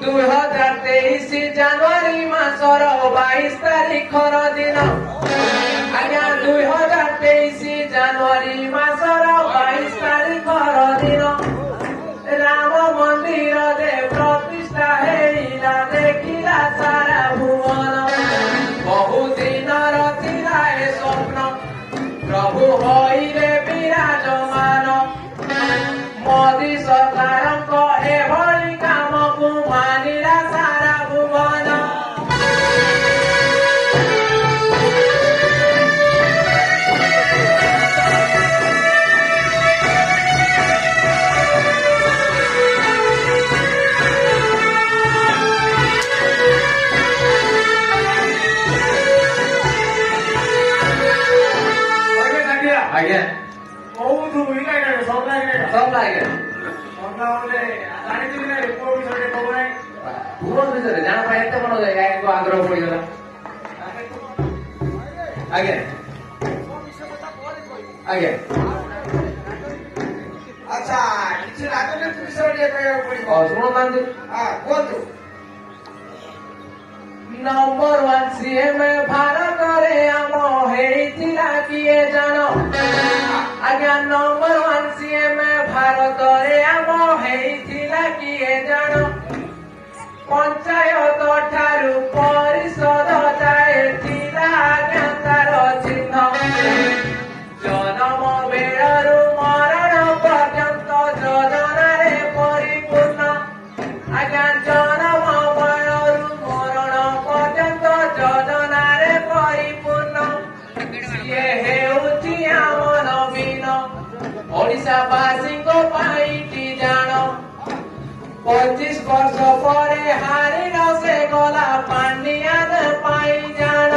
2023 ଜାନୁଆରୀ ମାସର 22 ତାରିଖର ଦିନ ଆଜ୍ଞା 2023 ଜାନୁଆରୀ ମାସର 22 ତାରିଖର ଦିନ ରାମ ମନ୍ଦିରରେ ପ୍ରତିଷ୍ଠା ହେଇଲା ଦେଖିଲା ସାରା ଭୁବନ ବହୁ ଦିନର ଥିଲା ଏ ସ୍ୱପ୍ନ ପ୍ରଭୁ ହୋଇଲେ ବିରାଜମାନ ମୋଦି ସରକାରଙ୍କ ଏଭଳି କାମକୁ ମାନିଲା ସାରା ଭୁବନ ଆଜ୍ଞା ବହୁତ ଭୂମିକା ସବୁ ଲାଗେ ସବୁ ଆଜ୍ଞା ଜାଣିଥିଲି ନା ପୁଅ ବିଷୟରେ କହୁ ନାହିଁ ଭୁବନ ବିଷୟରେ ଜାଣା ପାଇଁ ଏତେ କଣ ଗାଈଙ୍କୁ ଆଗ୍ରହ ପଡିଗଲା ଆଜ୍ଞା ଆଜ୍ଞା ଆଚ୍ଛା କିଛି ରାଜନୀତି ବିଷୟରେ ଟିକେ କହିବାକୁ ପଡିବ ଶୁଣୁନାହାନ୍ତି କୁହନ୍ତୁ ନମ୍ବର 1 ସିଏମ ଭାରତରେ ଆମ ହେଇଥିଲା କିଏ ଜାଣ ଆଜ୍ଞା ନମ୍ବର 1 ସିଏମ ଭାରତରେ ଆମ ହେଇଥିଲା କିଏ ଜାଣ ପଞ୍ଚାୟତ ଠାରୁ ପରିଷଦ ଯାଏ ଥିଲା ଆଜ୍ଞା ତାର ଚିହ୍ନ ଜନମ ବେଳରୁ ମରଣ ପର୍ଯ୍ୟନ୍ତ ଯୋଜନାରେ ପରିପୂର୍ଣ୍ଣ ଆଜ୍ଞା ଜନମ ବେଳରୁ ମରଣ ପର୍ଯ୍ୟନ୍ତ ଯୋଜନାରେ ପରିପୂର୍ଣ୍ଣ ସିଏ ହେଉଛି ଆମ ନବୀନ ଓଡ଼ିଶାବାସୀଙ୍କ ପାଇଁ କି ଜାଣ 25 ବର୍ଷ ପରେ ହାରିଲ ସେ ଗଲା ପାଣ୍ଡିଆନ ପାଇଁ ଜାଣ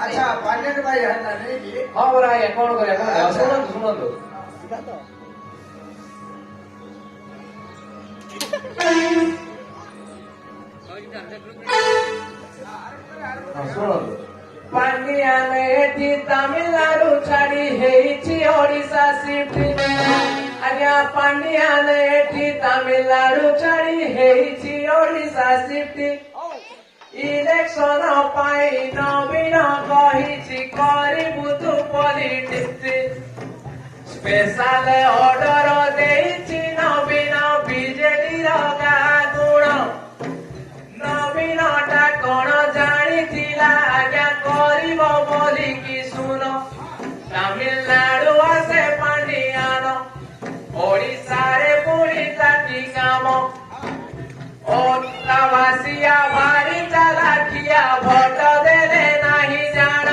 ଆଚ୍ଛା ପାଣ୍ଡିଆନ ଭାଇ ହେଲା ନେଇକି ହଁ ପରା ଆଜ୍ଞା କଣ କରିବା ଶୁଣନ୍ତୁ ଶୁଣନ୍ତୁ ଶୁଣନ୍ତୁ ପାଣ୍ଡିଆନ ଏଠି ତାମିଲନାଡୁ ଛାଡି ହେଇଛି ଓଡ଼ିଶା ସିଫ୍ଟ ଆଜ୍ଞା ପାଣ୍ଡିଆନ ଏଠି ତାମିଲନାଡୁ ଛାଡି ହେଇଛି ଓଡ଼ିଶା ସିଫ୍ଟ ଇଲେକ୍ସନ ପାଇଁ ନବୀନ କହିଛି କରିବୁ ତୁ ପଲିଟିକ୍ସ ସ୍ପେଶାଲ ଅର୍ଡର ଦେଇଛି ନବୀନ ବିଜେଡିର ଗାଁ ଗୁଣ ନବୀନ ଟା କଣ ଜାଣିଥିଲା ଆଜ୍ଞା କରିବ ବୋଲିକି ଶୁଣ ତାମିଲନାଡୁ ଆସେ ପାଣ୍ଡିଆନ ଓଡ଼ିଶାରେ ପୁଣି ତାଟି କାମ ଓଟାବାସିଆ ଭାରି ଚାଲାକିଆ ଭୋଟ ଦେଲେ ନାହିଁ ଜାଣ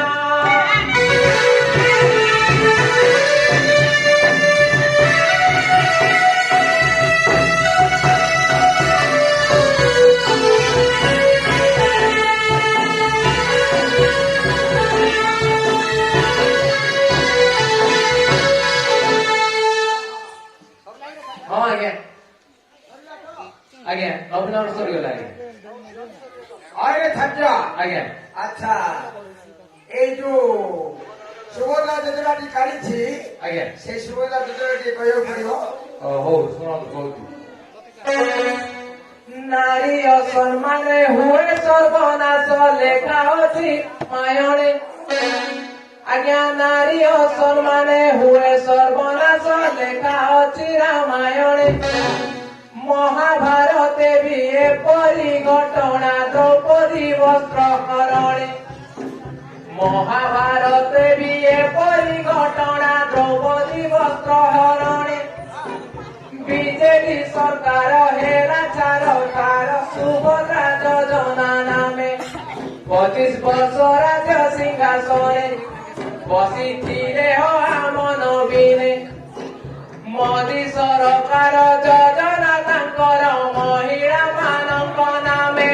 ହଁ ଆଜ୍ଞା ଆଜ୍ଞା ଅଭିନବ ସରିଗଲା ଆଜ୍ଞା ଆରେ ଥାଜା ଆଜ୍ଞା ଆଚ୍ଛା ଏଇ ଯୋଉ ସୁଭଦ୍ରା ଯୋଜନାଟି କାଢିଛି ଆଜ୍ଞା ସେଇ ସୁଭଦ୍ରା ଯୋଜନା ଟିକେ କହିବାକୁ ପଡିବ ହଉ ଶୁଣନ୍ତୁ କହୁଛି ନାରୀ ଅସମ୍ମାନେ ହୁଏ ସର୍ବନାଶ ଲେଖା ଅଛି ମାୟଣେ ଆଜ୍ଞା ନାରୀ ଅସମ୍ମାନେ ହୁଏ ସର୍ବନାଶ ଲେଖା ଅଛି ରାମାୟଣେ ମହାଭାରତେ ବି ଏପରି ଘଟଣା ଦ୍ରୌପଦୀ ବସ୍ତ୍ର ହରଣେ ମହାଭାରତେ ବି ଏପରି ଘଟଣା ଦ୍ରୌପଦୀ ବସ୍ତ୍ର ହରଣେ ବିଜେଡି ସରକାର ହେଲା ଚାର ସୁଭଦ୍ରା ଯୋଜନା ନାମେ 25 ବର୍ଷ ରାଜ୍ୟ ସିଂହାସନେ ବସିଥିଲେ ହୋ ଆମ ନବୀନେ ମୋଦି ସରକାର ଯୋଜନା ତାଙ୍କର ମହିଳା ମାନଙ୍କ ନାମେ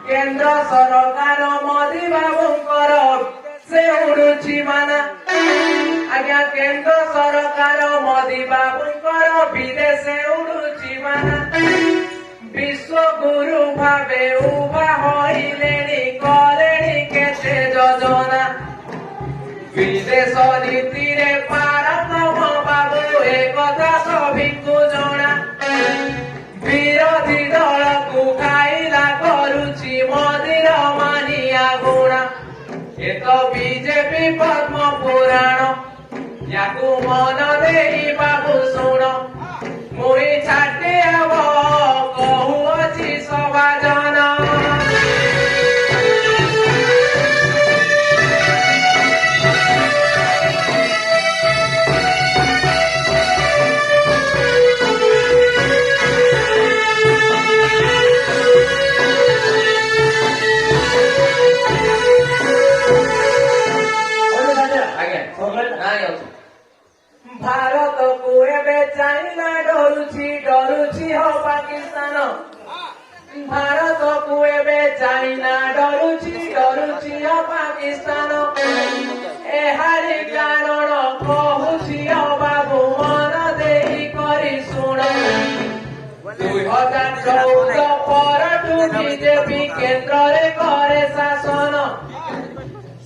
କେନ୍ଦ୍ର ସରକାର ମୋଦି ବାବୁଙ୍କର ସେ ଉଡୁଛି ମାନା ଆଜ୍ଞା କେନ୍ଦ୍ର ସରକାର ମୋଦି ବାବୁଙ୍କର ବିଦେଶେ ଉଡୁଛି ମାନା ବିଶ୍ୱଗୁରୁ ଭାବେ ଉଭା ହୋଇଲେଣି କଲେଣି କେତେ ଯୋଜନା ବିଦେଶ ନୀତିରେ ପାରଙ୍ଗମ ବାବୁ ଏକଥା ସଭିଙ୍କୁ ଜଣା ବିରୋଧୀ ଦଳକୁ ଖାଇଲା କରୁଛି ମୋଦିର ମାନିଆ ଗୁଣା ଏ ତ ବିଜେପି ପଦ୍ମ ପୁରାଣ ୟାକୁ ମନ ଦେଇ ବାବୁ ଶୁଣ ମୁଇଁ ଛାଟି ହବ କହୁଅଛି ସଭାଜନ ଭାରତକୁ ଏବେ ଚାଇନା ଡରୁଛି ହୋ ପାକିସ୍ତାନ ଭାରତକୁ ଏବେ ଚାଇନା ଡରୁଛି ହୋ ପାକିସ୍ତାନ ଏହାରି କାରଣ କହୁଛି ହୋ ବାବୁ ମନ ଦେଇ କରି ଶୁଣ 2014 ପରଠୁ ବିଜେପି କେନ୍ଦ୍ରରେ କରେ ଶାସନ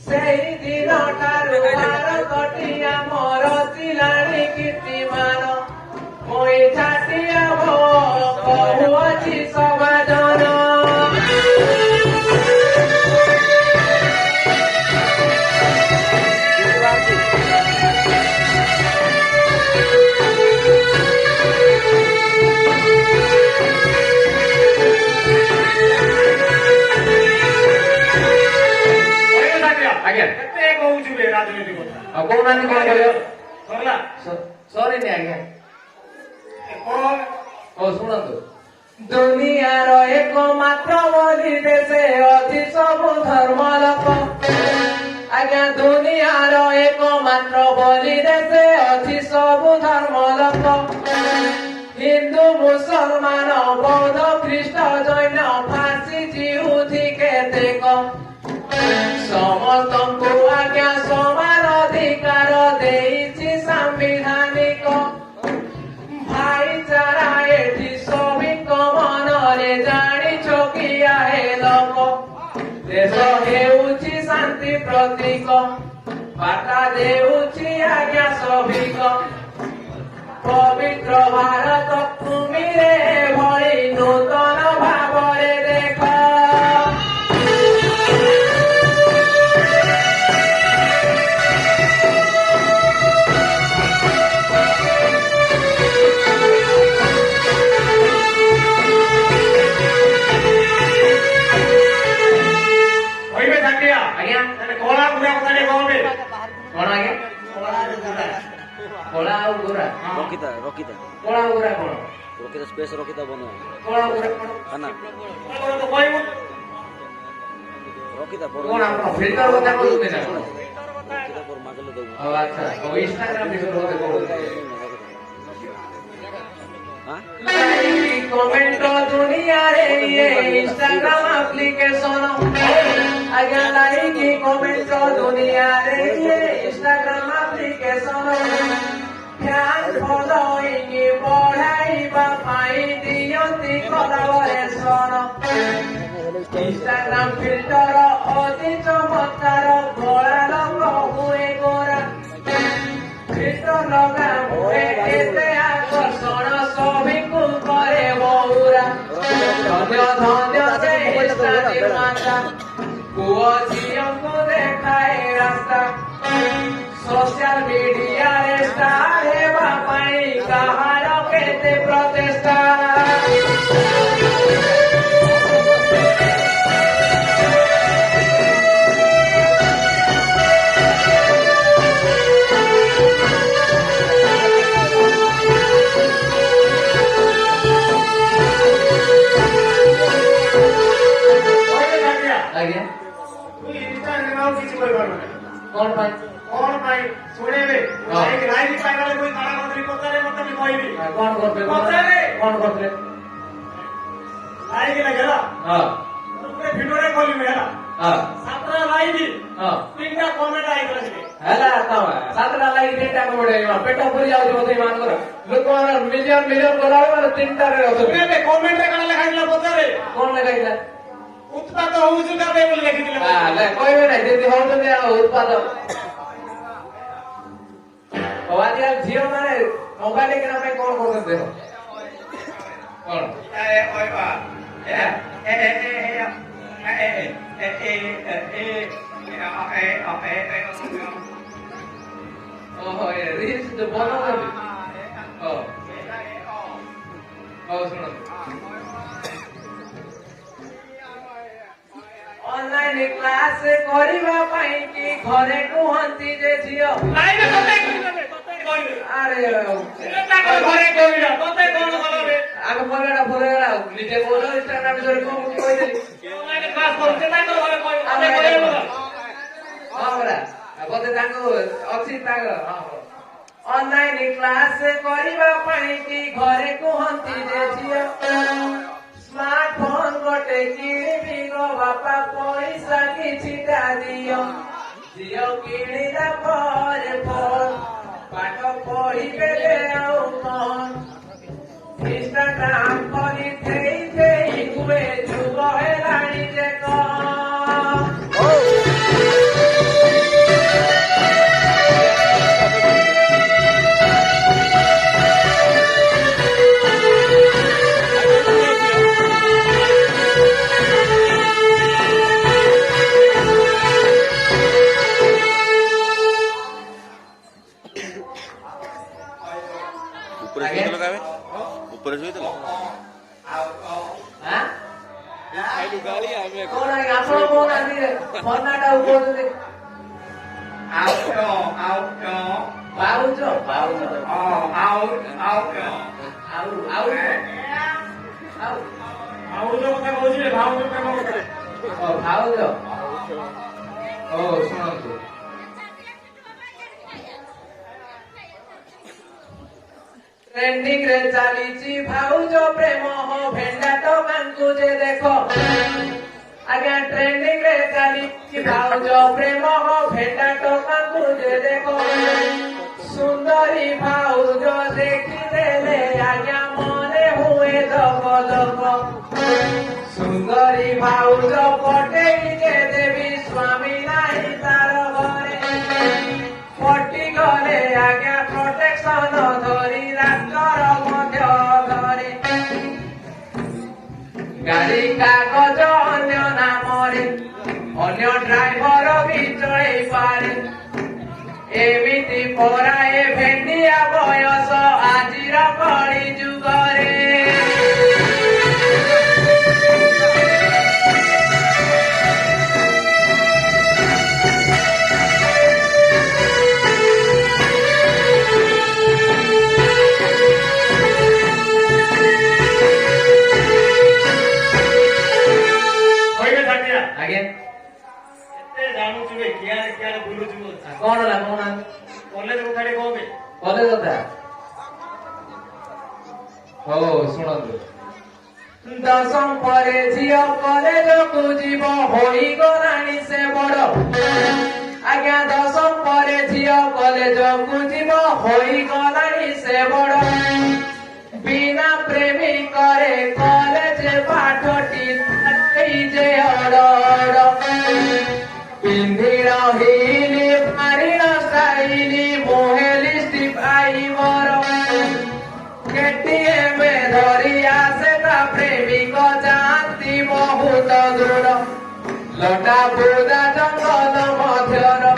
ସେହି ଦିନ ଠାରୁ ଭାରତଟି ଆମର ଥିଲାଣି କୀର୍ତ୍ତିମାନ ମୁଇଁ ଛାଟି ହବ କହୁଅଛି ସଭାଜନ ଆଜ୍ଞା କେତେ କହୁଛୁ ରେ ରାଜନୀତି କଥା କହୁନାହାନ୍ତି କଣ କହିବ ସରିଲା ସରିନି ଆଜ୍ଞା କଣ ଓ ଶୁଣନ୍ତୁ ଦୁନିଆର ଏକମାତ୍ର ବୋଲି ଦେଶେ ଅଛି ସବୁ ଧର୍ମ ଲୋକ ଆଜ୍ଞା ଦୁନିଆର ଏକମାତ୍ର ବୋଲି ଦେଶେ ଅଛି ସବୁ ଧର୍ମ ଲୋକ ହିନ୍ଦୁ ମୁସଲମାନ ବୌଦ୍ଧ ଖ୍ରୀଷ୍ଟ ଜୈନ ଫାସି ଜିହୁଛି କେତେକ ସମସ୍ତଙ୍କୁ ଆଜ୍ଞା ସମାନ ଅଧିକାର ଦେଇଛି ସାମ୍ବିଧାନିକ ଭାଇଚାରା ଏଠି ସଭିଙ୍କ ମନରେ ଜାଣିଛ କିଆ ହେ ଲୋକ ଦେଶ ହେଉଛି ଶାନ୍ତି ପ୍ରତୀକ ବାର୍ତ୍ତା ଦେଉଛି ଆଜ୍ଞା ସଭିକ ପବିତ୍ର ଭାରତ ଭୂମିରେ ଭଳି ନୂତନ ଭାବରେ ଦେଖ ଆଜ୍ଞା କଳା ଗୁରା କଥା ଟିକେ କହିବେ କଣ ଆଜ୍ଞା କଳା ଆଉ ଗୋରା ରଖିତା କଳା ଆଉ ଗୋରା କଣ ରଖିତା ସ୍ପେସ୍ ରଖିତା ବନ କଳା ଆଉ ଗୋରା କଣ ଖାନା ତ କହିବୁ ରଖିତା ପର କଣ ଆପଣ ଫିଲ୍ଟର କଥା କହୁଛନ୍ତି ନା ରଖିତା ପର ମାଗଲେ ଦବୁ ଓ ଆଚ୍ଛା ଓ ଇନଷ୍ଟାଗ୍ରାମ ବିଷୟରେ ବୋଧେ କହୁଛନ୍ତି हां लाइक कमेंट दुनियारे ये इंस्टाग्राम एप्लीकेशन आज्ञा लाइक कमेंट दुनियारे ये इंस्टाग्राम एप्लीकेशन फैन फॉलोइंग बढ़ाइबा पाई दियंती कोलाबोरेशन इंस्टाग्राम फिल्टर अति चमत्कार गोला लोक हुए गोरा फिल्टर लगा हुए एते आकर्षण सभिଙ୍କୁ करे बहुरा धन्य धन्य से इंस्टा निर्माता पुओ झिଅଙ୍କୁ देखाए रास्ता सोशल मीडिया रे स्टार हेबा ପାଇଁ କାହାର କେତେ ପ୍ରଚେଷ୍ଟା ଆଜ୍ଞା କିଛି କହିପାରୁନି କଣ ପାଇଁ କଣ ପାଇଁ ଶୁଣେଇବେ ଲାଇଭ ପାଇବାରେ કોઈ କାଣା ମନ୍ତ୍ରୀ ପଚାରେ ମତେ ବି କହିବି କଣ କରୁଥିଲେ ପଚାରେ କଣ କରୁଥିଲେ लाइक लगेला हां तुमरे भिडोरे खोली में है हां 17 लाइक हां 3टा कमेंट आई करे ହେଲା ତମେ ସାତଟା ଲାଗି ତିନିଟା କମେଡି ପେଟ ପୁରି ଯାଉଛି ବୋଧେ ମାନଙ୍କର ଲୋକମାନେ ମିଲିୟନ ମିଲିୟନ ଗଲାବେଳେ ମାନେ ତିନିଟାରେ ଅଛନ୍ତି तुमरे कमेंट रे काला ଲେଖାଇଲା ପଚାରେ କଣ ଲେଖାଇଥିଲା ଉତ୍ପାଦ ହଉଛୁ କା ବେ ବୋଲି ଲେଖିଥିଲେ କହିବେ ନାହିଁ ଯେମିତି ହଉଛନ୍ତି ଆଉ ଉତ୍ପାଦ ଆଜିକାଲି ଝିଅ ମାନେ ମୋବାଇଲ କିଣା ପାଇଁ କଣ କରୁଛନ୍ତି ଦେଖ କଣ ଓହୋ ରିଲ୍ସ ଯୋଉ ବନଉଛନ୍ତି ହଉ ଶୁଣନ୍ତୁ ଅନଲାଇନ କ୍ଲାସ କରିବା ପାଇଁ କି ଘରେ କୁହନ୍ତି ଯେ ଝିଅ ଲାଇନ ତତେ କହିବେ ଆରେ ତାଙ୍କ ଘରେ କହିଲା ତତେ କଣ କଲବେ ଆଗ ପରଗା ପରଗା ନିଜେ କହୁଛ ଇନଷ୍ଟାଗ୍ରାମ ବିଷୟରେ କଣ ମୁଁ କହିଦେଲି ଅନଲାଇନ କ୍ଲାସ କରୁଛେ ତାଙ୍କ ଘରେ କହିବେ ତତେ କହିବେ ହଁ ପରା ବୋଧେ ତାଙ୍କୁ ଅଛି ତାଙ୍କର ଅନଲାଇନ କ୍ଲାସ କରିବା ପାଇଁ କି ଘରେ କୁହନ୍ତି ଯେ ଝିଅ ସ୍ମାର୍ଟଫୋନ ଗୋଟେ କିଣିବି ଗୋ ବାପା ପଇସା କିଛିଟା ଦିଅ ଝିଅ କିଣିଲା ପରେ ଫୋନ ପାଠ ପଢିବେ ଆଉ କଣ ଇନଷ୍ଟାଗ୍ରାମ କରି ଦେଇ ହୁଏ ଯୁଗ ହେଲାଣି ଯେ କଣ ଉପରେ ଶୋଇଥିଲ କାବେ ଉପରେ ଶୋଇଥିଲ ଖାଇଲୁ ଗାଳି ଆମେ କଣ ଆପଣ କହୁନାହାନ୍ତି ଫର୍ଣ୍ଣାଟା କହୁଛନ୍ତି ପାଉଛ ପାଉଛ ଭାଉଜ କଥା କହୁଛି ଭାଉଜ ପ୍ରେମ କଥା ଭାଉଜ ଓ ଶୁଣନ୍ତୁ ट्रेंडिंग रे चालीची भाउज प्रेम हो भेंडा टोकांकु जे देखो आज्ञा ट्रेंडिंग रे चालीची भाउज प्रेम हो भेंडा टोकांकु जे देखो सुंदरी भाउज देखी देले आज्ञा मने हुए दब दब सुंदरी भाउज पटेई जे देवी स्वामी नाही तार घरे पटी गले आज्ञा प्रोटेक्शन धरी गाड़ी कागज अन्य नामरे अन्य ड्राइवर भी चढ़ई पारे एमिति पराए भेंडिया बयस आजिर कली जुगरे ଆଜ୍ଞା ଏତେ ଜାଣୁଛୁ ବେ କିଆଡେ କିଆଡେ ବୁଲୁଛୁ କଣ ହେଲା କଣ କଲେଜ କଥାଟେ କହବେ କଲେଜ କଥା ହଉ ଶୁଣନ୍ତୁ ଦଶମ ପରେ ଝିଅ କଲେଜକୁ ଯିବ ହୋଇଗଲାଣି ସେ ବଡ ଆଜ୍ଞା ଦଶମ ପରେ ଝିଅ କଲେଜକୁ ଯିବ ହୋଇଗଲାଣି ସେ ବଡ ବିନା ପ୍ରେମିକରେ କଲେଜ ପାଠଟି ଯେ ଅଡ ପିନ୍ଧି ରହିଲି ମାରିଣ ଷ୍ଟାଇଲି ମୋହେଲି ଷ୍ଟିପ୍ ଆଇବର କେଟିଏମ ଧରି ଆସେ ତା ପ୍ରେମିକ ଯାଆନ୍ତି ବହୁତ ଦୂର ଲଟା ବୁଦା ଜଙ୍ଗଲ ମଧ୍ୟର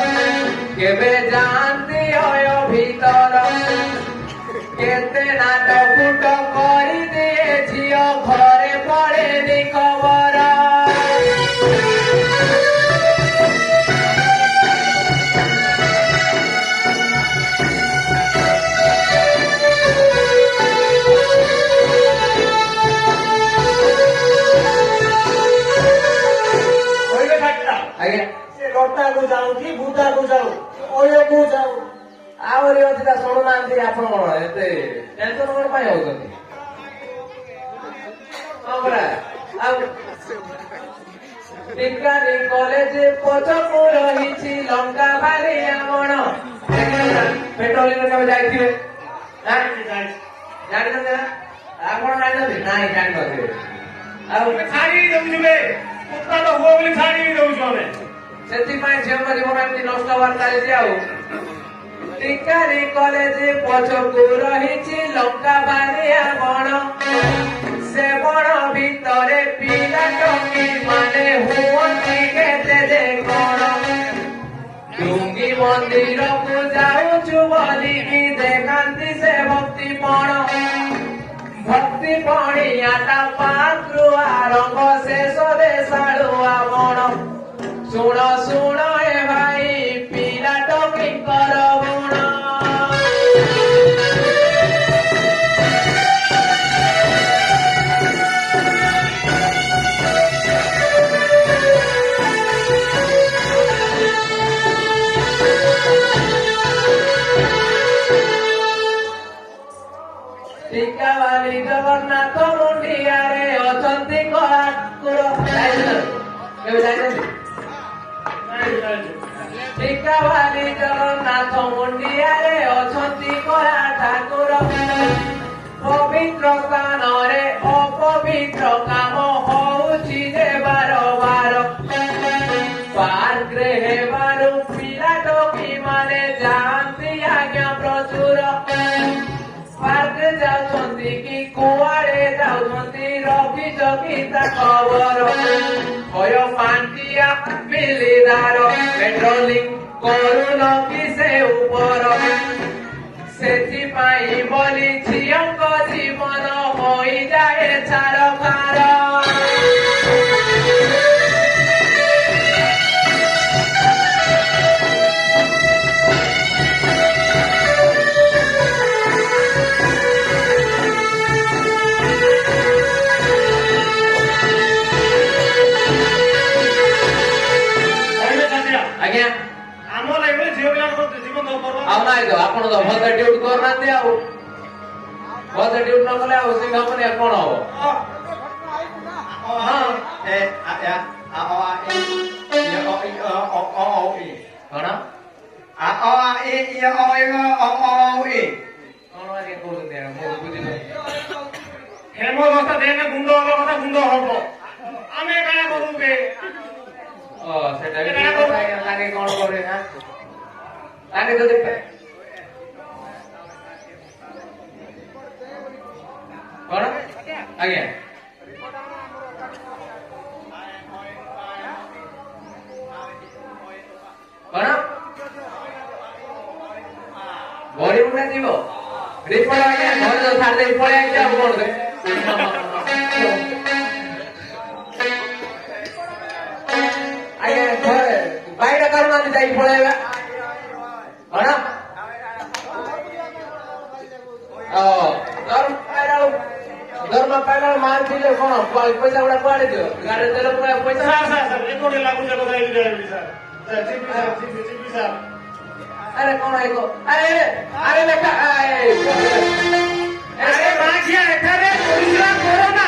କେବେ ଯାଆନ୍ତି ଅୟ ଭିତର କେତେ ନାଟ ଫୁଟ କରିଦିଏ ଝିଅ ଘରେ ପଡେନି ଖବର ଆଜ୍ଞା ସେ ଲଟାକୁ ଯାଉ କି ବୁଦାକୁ ଯାଉ ଅୟକୁ ଯାଉ ଆହୁରି ଅଛି ତା ଶୁଣୁନାହାନ୍ତି ଆପଣ କଣ ଏତେ ଟେନସନ କଣ ପାଇଁ ହଉଛନ୍ତି ହଁ ପରା ଆଉ ବିଜ୍ଞାନୀ କଲେଜ ପଛକୁ ରହିଛି ଲଙ୍କା ବାଲିଆ ବଣ। ପେଟ୍ରୋଲିଂ କେବେ ଯାଇଥିବେ? ଜାଣିଛନ୍ତି ନା? ଆପଣ ଜାଣିଛନ୍ତି? ନାଇଁ ଜାଣିନଥିବେ। ଆଉ ଛାଡ଼ି ଦେଉଛୁ ଉତ୍ପାଦ ହୁଅ ବୋଲି ଛାଡ଼ି ଦେଉଛୁ ଆମେ। ସେଥିପାଇଁ ଝିଅଙ୍କ ଜୀବନ ଏମିତି ନଷ୍ଟ ହବାର ଚାଲିଛି। ଆଉ ବିଜ୍ଞାନୀ କଲେଜ ପଛକୁ ରହିଛି ଲଙ୍କା ବାଲିଆ ବଣ। ସେ ବଣ ଭିତରେ ପିଲା ଟୋକି ମାନେ ହୁଅନ୍ତି କେତେ ଯେ କଣ। ଡୁଙ୍ଗି ମନ୍ଦିରକୁ ଯାଉଛୁ ବୋଲିକି ଦେଖାନ୍ତି ସେ ଭକ୍ତି ପଣ। ଭକ୍ତି ପଣିଆଟା ପାତ୍ରୁ ଆରମ୍ଭ ଶେଷ ଦେଶାଳୁଆ ବଣ। ଶୁଣ ଶୁଣ ଏ ଭାଇ ପିଲା ଟୋକିଙ୍କର ଗୁଣ। ଟିକାବାଲି ଜଗନ୍ନାଥ ମୁଣ୍ଡିଆରେ ଅଛନ୍ତି କଳା ଠାକୁର। କେବେ ଯାଇଛନ୍ତି? ଟିକାବାଲି ଜଗନ୍ନାଥ ମୁଣ୍ଡିଆରେ ଅଛନ୍ତି କଳା ଠାକୁର। ପବିତ୍ର ସ୍ଥାନରେ ଅପବିତ୍ର କାମ ହଉଛି ଯେ ବାର ବାର। ପାର୍କରେ ହେବାରୁ ପିଲା ଟୋକି ମାନେ ଯାଆନ୍ତି ଆଜ୍ଞା ପ୍ରଚୁର। ପାର୍କ ଯାଉଛନ୍ତି କି କୁଆଡେ ଯାଉଛନ୍ତି ରଖିଛ କି ତା ଖବର। ଭୟ ପାଣ୍ଟିଆ ମିଲିଦାର ପେଟ୍ରୋଲିଂ କରୁନ କି ସେ ଉପର। ସେଥିପାଇଁ ବୋଲି ଝିଅଙ୍କ ଜୀବନ ହୋଇଯାଏ ଛାରଖାର। ଆଜ୍ଞା ଆମର ଏଭଳି ଝିଅ ପିଲାଙ୍କର ଜୀବନ ଆଉ ନାଇଁ ତ ଆପଣ ତ ଭଲ ଡ୍ୟୁଟି କରୁନାହାନ୍ତି। ଆଉ ଭଲ ଡ୍ୟୁଟି ନ କଲେ ଆଉ ସିଂହ ମାନେ କଣ ହବ? କଣ ଆଜ୍ଞା କହୁଛନ୍ତି? ମୁଁ ବୁଝିଲି। ହେମଦସ୍ତା ଦେହରେ ଗୁଣ୍ଡ ହବା କଥା ଗୁଣ୍ଡ ହବ। ଆମେ କାଣା କରୁ କେ? ସେଟା ବି ଠିକ କଥା ଆଜ୍ଞା। ତାଙ୍କେ କଣ କରିବେ? ତାଙ୍କେ ଯଦି କଣ ଆଜ୍ଞା କଣ ବଡି ମୁଣ୍ଡା ଯିବ ରିପୋର୍ଟ ଆଜ୍ଞା ଘରେ ତ ଛାଡି ଦେଇ ପଳେଇ ଆଇଛି। ଆଉ କଣ ଆଜ୍ଞା ଘରେ ବାଇଟା କାରୁନାହାନ୍ତି ଯାଇକି ପଳେଇବା। କଣ ଦରମା ପାଇଲା ମାଲ ଥିଲେ କଣ ପଇସା ଗୁଡା କୁଆଡେ ଦିଅ? ଗାଡି ତେଲ ପଇସା ଏପଟେ ଲାଗୁଛି କଥା ସାର୍। ଆରେ କଣ ଆରେ ଆରେ ଲେଖା ମାଝିଆ ଏଠାରେ ପରିଶ୍ରା କର ନା।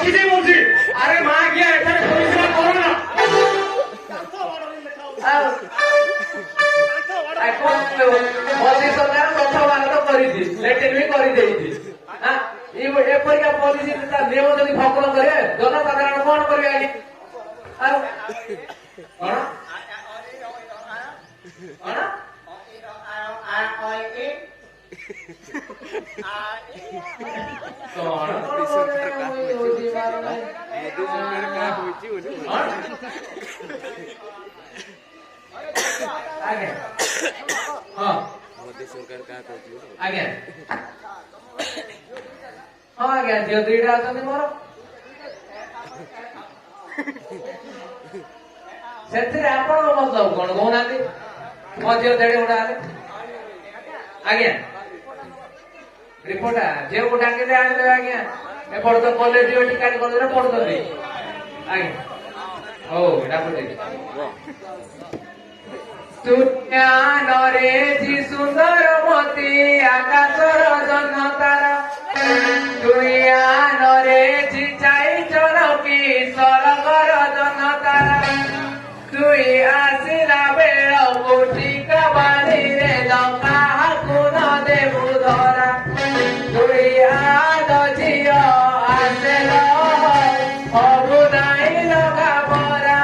କିଛି ବলছি আরে মা গিয়া এখানে পরিশ্রা করো না। ମୋଦି ସରକାର ସ୍ୱଚ୍ଛ ଭାରତ କରିଛି, ଲେଟ୍ରିନ୍ ବି କରିଦେଇଛି। ଏପରିକା ପଲିସି ନିୟମ ଯଦି ଭଗ୍ନ କରିବେ ଜନସାଧାରଣ କଣ କରିବେ ଆଜ୍ଞା? ଆଉ କଣ ଆଜ୍ଞା ହଁ ଆଜ୍ଞା ହଁ ଆଜ୍ଞା ଝିଅ ଦୁଇଟା ଅଛନ୍ତି ମୋର। ସେଥିରେ ଆପଣଙ୍କ ମତଲବ କଣ କହୁନାହାନ୍ତି? ମୋ ଝିଅ ଦେଢ ଗୁଡା ହେଲେ ଆଜ୍ଞା ରିପୋର୍ଟ ଝିଅକୁ ଡାକିଲେ ଆଣିଲେ ଆଜ୍ଞା। ଏପଟ ତ କଲେଜ ଟିକାଟି କଲେଜରେ ପଢୁଛନ୍ତି ଆଜ୍ଞା। ହଉ ଡାକୁଛି ତୁନ୍ୟାନରେ ସୁନ୍ଦର ମତି ଆକାଶର ଜହ୍ନ ତାରା তুই আনরে জিচাই চরকি সরগর জন তারা তুই আসিলা বেଳ কোটিকা বাড়িরে কাহাକୁ ନ ଦେବୁ ଧରା তুই আদ ঝিଅ আসেল হবু নাই লগা বরা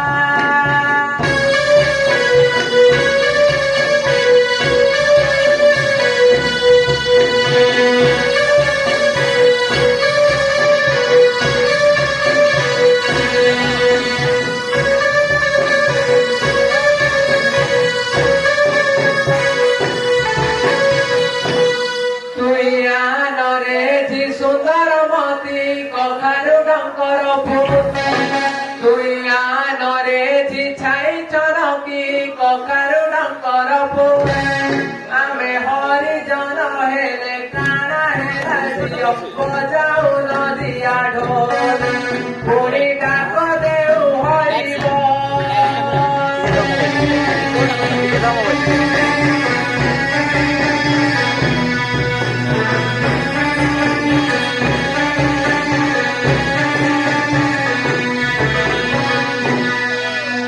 তুই আনরে ঝি সুন্দর মতি কখারু ডঙ্কর ফুল তুই আনরে ঝি ছাই চরকি কখারু ডঙ্কর ফুল ଆମେ ହରିଜନ ହେଲେ କାଣା ହେଲା ଝିଅ ବଜାଉ ନଦିଆ ଢୋଲ ପୁଣି ଡାକ ଦେଉ ହରିବ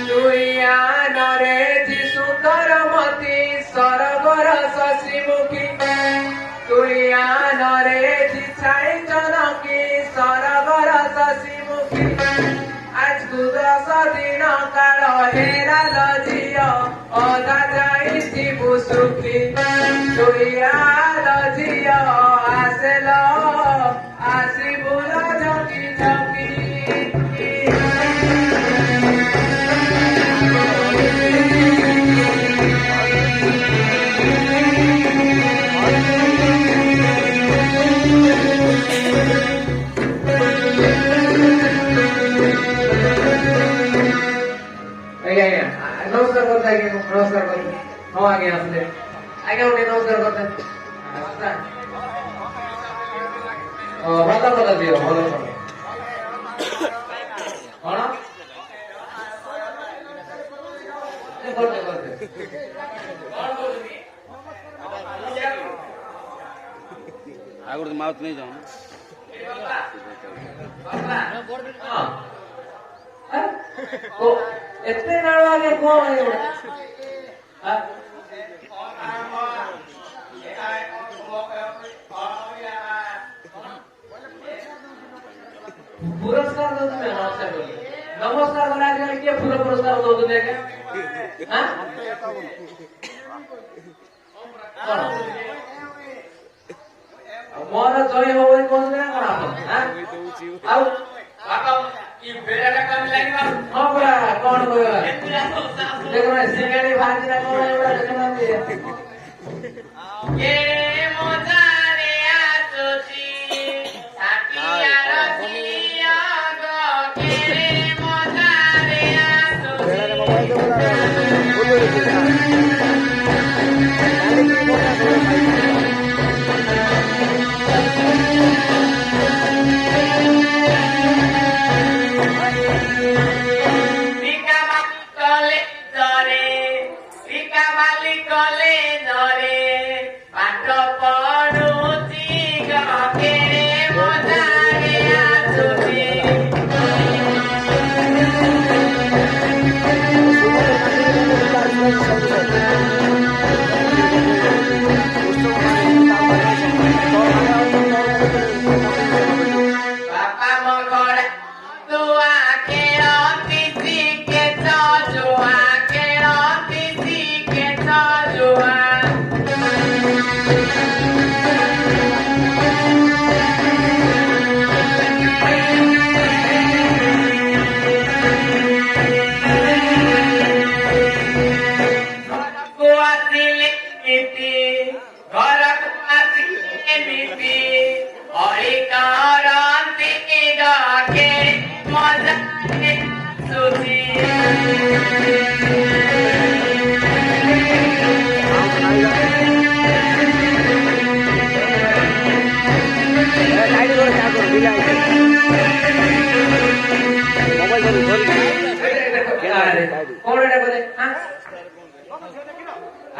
তুই আনরে ঝি সুন্দর মতি সরগর শশীমুখী তুই আনরে ঝি ছাই চনকি সরগর শশীমুখী আজকু 10 দিন কাଳ হেরাল ঝিଅ ଅଧା ଯାଇଥିବୁ ସୁଖୀ তুই ଆଲ ଝିଅ ଆସିଲ ଆସିବୁ ଝକି ଝକି ଆଜ୍ଞା ଆଜ୍ଞା ନମସ୍କାର କରୁଛି ଆଜ୍ଞା ନମସ୍କାର କରୁଛି ହଁ ଆଜ୍ଞା ଆସିଲେ ଆଜ୍ଞା ଗୋଟେ ନମସ୍କାର କରୁଛି ଭଲ ଭଲ ଝିଅ ଭଲ ଭଲ କଣ କରୁଛେ କରୁଛେ କଣ କରୁଛନ୍ତି ଆଉ ଗୋଟେ ମାଉଥ ନେଇ ଯାଉ ଏତେ ନାଳ ଆଜ୍ଞା କଣ ପୁରସ୍କାର ଦଉଛନ୍ତି ନମସ୍କାର କଲେ ଆଜିକାଲି କିଏ ଫୁଲ ପୁରସ୍କାର ଦଉଛନ୍ତି ଆଜ୍ଞା କଣ ମୋର ଜୟ ହବ ବୋଲି କହୁଛନ୍ତି ନା କଣ ଆପଣ ଆଉ ହଁ ପରା କଣ କହିବା ଦେଖୁନ ସିଙ୍ଗାଡି ଭାଜିଲା କଣ ଏଗୁଡା ଦେଖୁନାହାନ୍ତି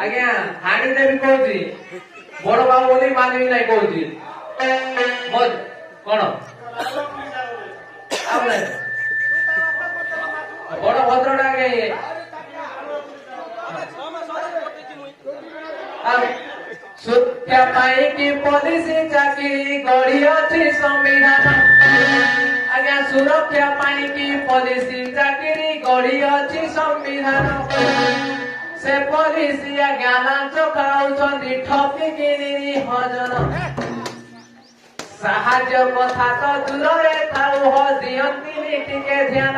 ଆଜ୍ଞା ହାଣ୍ଡି ଦେବି କହୁଛି ବଡ ବାବୁ ବୋଲି ମାନିବି ନାହିଁ କହୁଛି मोज कौन आपने बड़ भद्रटा के सुरक्षा पाई की पॉलिसी चाकरी गढ़ी अच्छी संविधान आज्ञा सुरक्षा पाई की पॉलिसी चाकरी गढ़ी अच्छी संविधान से पॉलिसी आज्ञा लांच खाऊछंती ठकिकी निरीहजन साहाଯ୍ୟ କଥା ତ ଦୂରରେ ଥାଉ ହ ଦିଅନ୍ତିନି ଟିକେ ଧ୍ୟାନ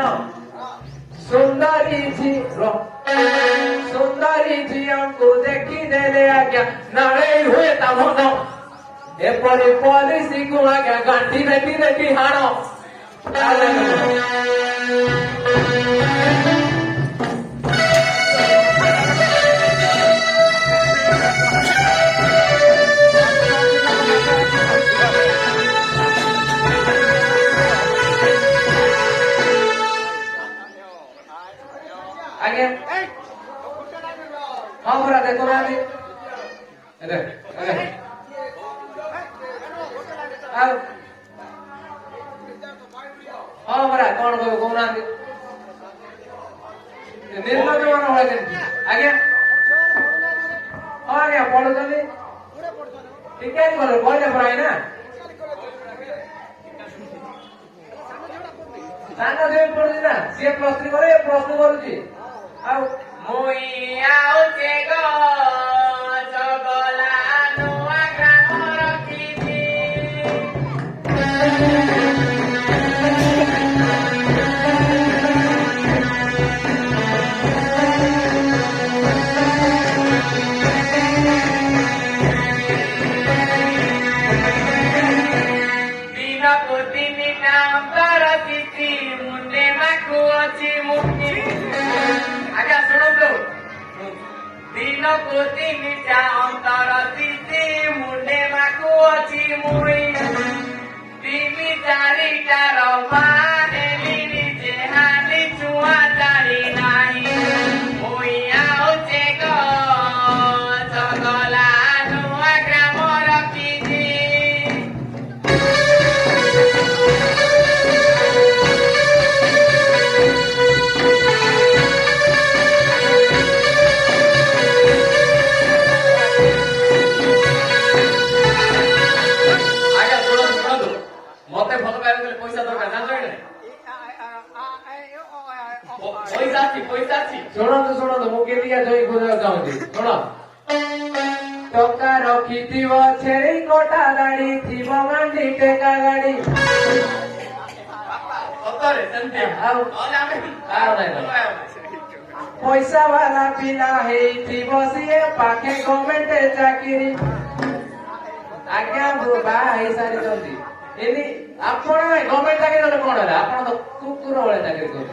ସୁନ୍ଦରୀ ଝିଅଙ୍କୁ ଦେଖିଦେଲେ ଆଜ୍ଞା ନାଳେଇ ହୁଏ ତା ମନ ଏପରି ପଲିସିକୁ ଆଜ୍ଞା ଗାଣ୍ଠି ଦେଖି ଦେଖି ହାଣ आगे हाँ बरा देखो ना अभी हाँ बरा कौन कहू कहना निर्लज मान आगे हाँ आज्ञा पढ़ुଛନ୍ତି ଟିକେ କହିଲେ ପରା ନା ସାନ ଝିଅ ପଢୁଛି ନା ସିଏ +3 ପରେ +2 କରୁଛି ଆଉ ମୁଇ ଆଉଛେ ଗো ଜଗଲା ନୂଆ ଗ୍ରାମ ରଖିଛି ଦିନକୁ 3ଟା ଅନ୍ତର ଚିଠି ମୁଣ୍ଡେ ମାକୁ ଅଛି ମୁକ୍ତି ଆଜ୍ଞା ଶୁଣନ୍ତୁ ଦିନକୁ 3ଟା ଅନ୍ତର ଚିଠି ମୁଣ୍ଡେ ମାକୁ ଅଛି ମୁଇ 3-4টাର ବାନେଲି ନିଜେ ହାଲି ଛୁଆ ଜାଣି ନାହିଁ ମୁଇ ଆଉଛେ ଗো ଜଗଲା ନୂଆ ଗ୍ରାମ ରଖିଛି मते भल पाइबा गले पैसा दरकार ना जाने पैसा शुणु मु केतिया जोई खोजा चाहूची शुण टका रखिथिव छेरी कोटा गाड़ी थिव मांडी टेका गाड़ी सतरे सेंते आउ नहीं पैसा वाला पिला हेथिव सिए पाखे गवर्नमेंट चाकरी आज्ञा बाहा हे सारी जल्दी एनी आपण गवर्नमेंट चाकरी वाले कोन है आपण तो कुकुर वाले चाकरी कर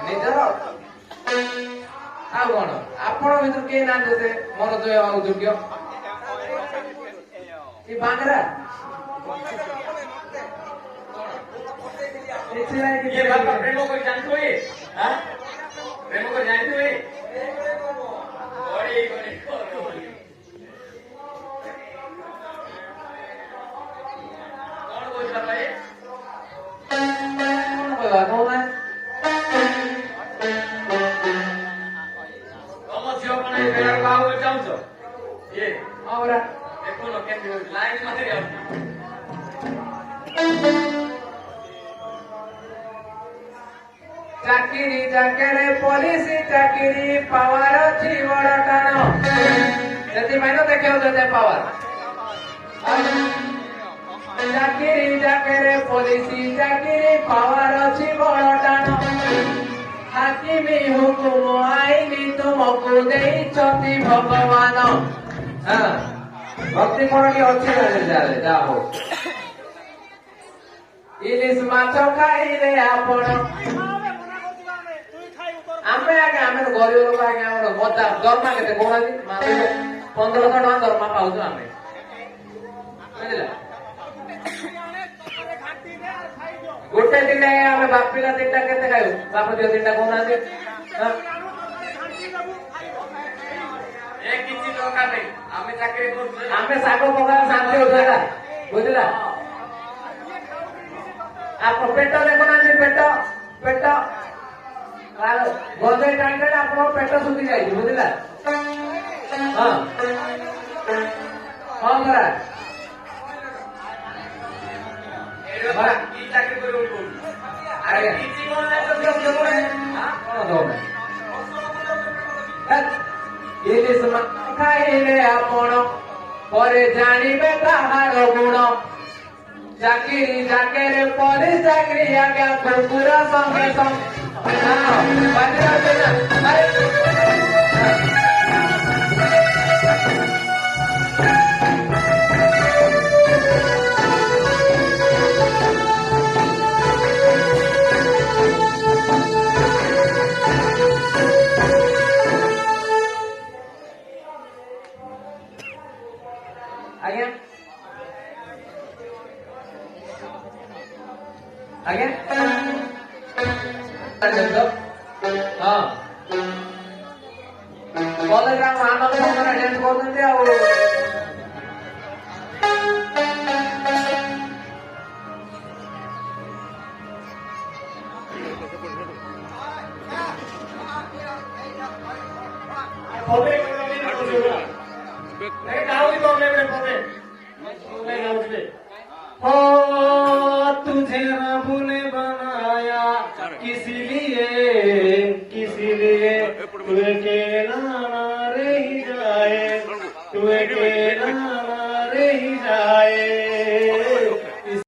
निजर आ कोन आपण भीतर के ना देते मोर जो आउ योग्य ई बांगरा ये बात प्रेम को जानतो है हां प्रेम को जानतो है बड़ी बड़ी कौन बोलता भाई कौन बोला कौन है तुम झियो कोने बेड़ा बाहु जाउछो ये हमरा देखो लो केमती लाइन मारे आ चाकरी जाके पॉलिसी चाकरी पावर अच्छी बड़ टाण से देखे होते पावर चाकरी जाके पॉलिसी चाकरी पावर अच्छी बड़ टाण हाकिमी हुकुम आईनी तुमको देइछति भगवान हाँ भक्ति मन की अच्छी जाए जाओ इलिश माछ खाइले आपण आमे आगे आमे गरीब लोक आगे हमर मता दरमा केते कोना दी 1500 टका दरमा पाउछु आमे बुझिला गोटे दिन आमे बाप पिला 3टा केते खाइयो बाप दियो 3टा कोना दी କିଛି ଦରକାର ନାହିଁ ଆମେ ଚାକିରି କରୁଛୁ ଆମେ ଶାଗ ପକା ଶାନ୍ତି ଉଠେଇଲା ବୁଝିଲା ଆପଣ ପେଟ ଦେଖୁନାହାନ୍ତି ପେଟ ପେଟ ଗଞ୍ଜେଇ ଟାଣିଦେଲେ ଆପଣଙ୍କ ପେଟ ଶୁଖି ଯାଇଛି ବୁଝିଲା ହଁ ହଁ ପରା କି ଚାକିରି କରିବୁ କହୁଛୁ ଆଜ୍ଞା କିଛି କଣ ନାହିଁ ତ ସବୁ ଦେବୁନି। କଣ ଦଉନା ଇଲିଶ ମାଛ ଖାଇଲେ ଆପଣ ପରେ ଜାଣିବେ ତାହାର ଗୁଣ ଚାକିରି ଚାକିରି ପରେ ଚାକିରି ଆଜ୍ଞା କୁକୁର ସଙ୍ଗେ ଆଜ୍ଞା ଆଜ୍ଞା ହଁ କଲେଜରେ ଆମ ଆନନ୍ଦ ସଙ୍ଗରେ ଡ୍ୟାନ୍ସ କରୁଛନ୍ତି ଆଉ ପଦେ ଗାଉଛି ତ ଲେବେ ପଦେ ଗାଉଥିଲେ हो तुझे रब ने बनाया किसी लिए तू अकेला ना रह जाए तू अकेला ना रह जाए